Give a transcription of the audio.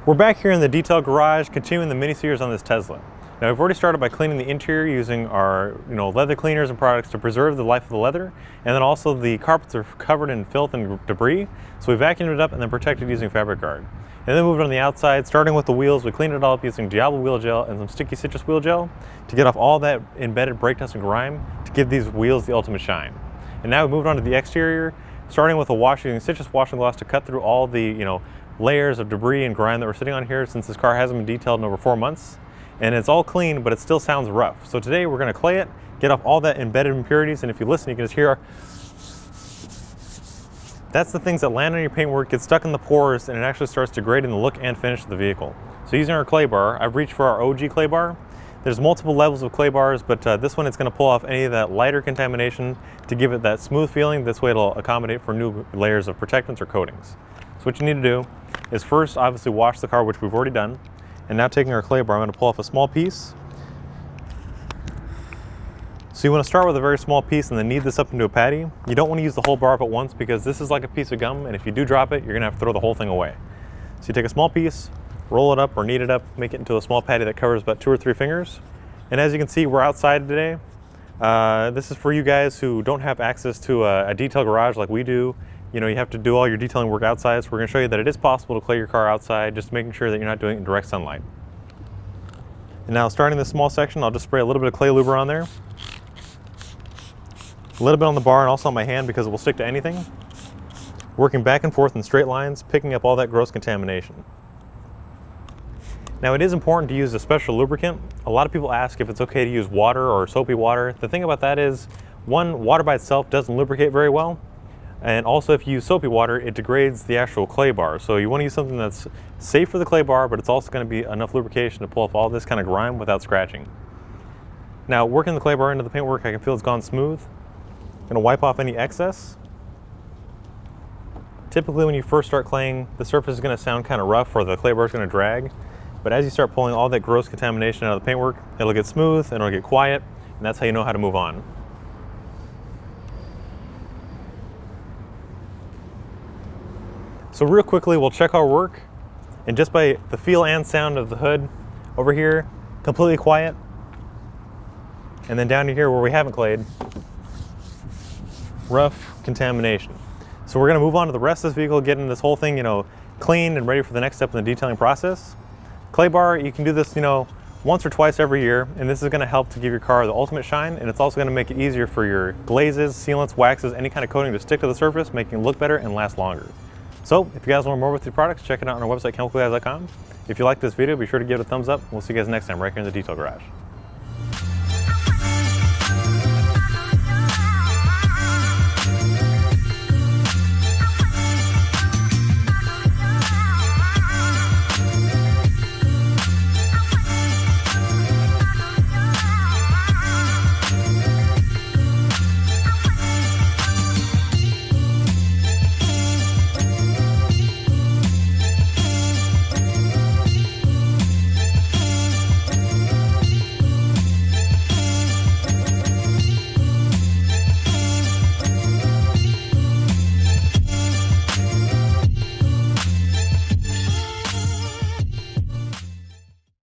We're back here in the detail garage, continuing the mini-series on this Tesla. Now we've already started by cleaning the interior using our leather cleaners and products to preserve the life of the leather, and then also the carpets are covered in filth and debris, so we vacuumed it up and then protected using Fabric Guard. And then moved on the outside, starting with the wheels, we cleaned it all up using Diablo wheel gel and some sticky citrus wheel gel to get off all that embedded brake dust and grime to give these wheels the ultimate shine. And now we moved on to the exterior, starting with a wash using citrus washing gloss to cut through all the layers of debris and grime that were sitting on here since this car hasn't been detailed in over 4 months. And it's all clean, but it still sounds rough. So today we're going to clay it, get off all that embedded impurities, and if you listen, you can just hear that's the things that land on your paintwork, get stuck in the pores, and it actually starts degrading the look and finish of the vehicle. So using our clay bar, I've reached for our OG clay bar. There's multiple levels of clay bars, but this one it's going to pull off any of that lighter contamination to give it that smooth feeling. This way it'll accommodate for new layers of protectants or coatings. So what you need to do is first obviously wash the car, which we've already done. And now taking our clay bar, I'm going to pull off a small piece. So you want to start with a very small piece and then knead this up into a patty. You don't want to use the whole bar up at once because this is like a piece of gum, and if you do drop it, you're going to have to throw the whole thing away. So you take a small piece, roll it up or knead it up, make it into a small patty that covers about 2 or 3 fingers. And as you can see, we're outside today. This is for you guys who don't have access to a detail garage like we do. You have to do all your detailing work outside, so we're going to show you that it is possible to clay your car outside, just making sure that you're not doing it in direct sunlight. And now starting this small section, I'll just spray a little bit of clay luber on there. A little bit on the bar and also on my hand because it will stick to anything. Working back and forth in straight lines, picking up all that gross contamination. Now it is important to use a special lubricant. A lot of people ask if it's okay to use water or soapy water. The thing about that is, one, water by itself doesn't lubricate very well. And also if you use soapy water, it degrades the actual clay bar. So you want to use something that's safe for the clay bar, but it's also going to be enough lubrication to pull off all this kind of grime without scratching. Now working the clay bar into the paintwork, I can feel it's gone smooth. I'm going to wipe off any excess. Typically when you first start claying, the surface is going to sound kind of rough or the clay bar is going to drag. But as you start pulling all that gross contamination out of the paintwork, it'll get smooth and it'll get quiet, and that's how you know how to move on. So real quickly, we'll check our work, and just by the feel and sound of the hood over here, completely quiet. And then down to here where we haven't clayed, rough contamination. So we're gonna move on to the rest of this vehicle, getting this whole thing, cleaned and ready for the next step in the detailing process. Clay bar, you can do this, once or twice every year, and this is gonna help to give your car the ultimate shine, and it's also gonna make it easier for your glazes, sealants, waxes, any kind of coating to stick to the surface, making it look better and last longer. So if you guys want more with these products, check it out on our website, chemicalguys.com. If you like this video, be sure to give it a thumbs up. We'll see you guys next time right here in the Detail Garage.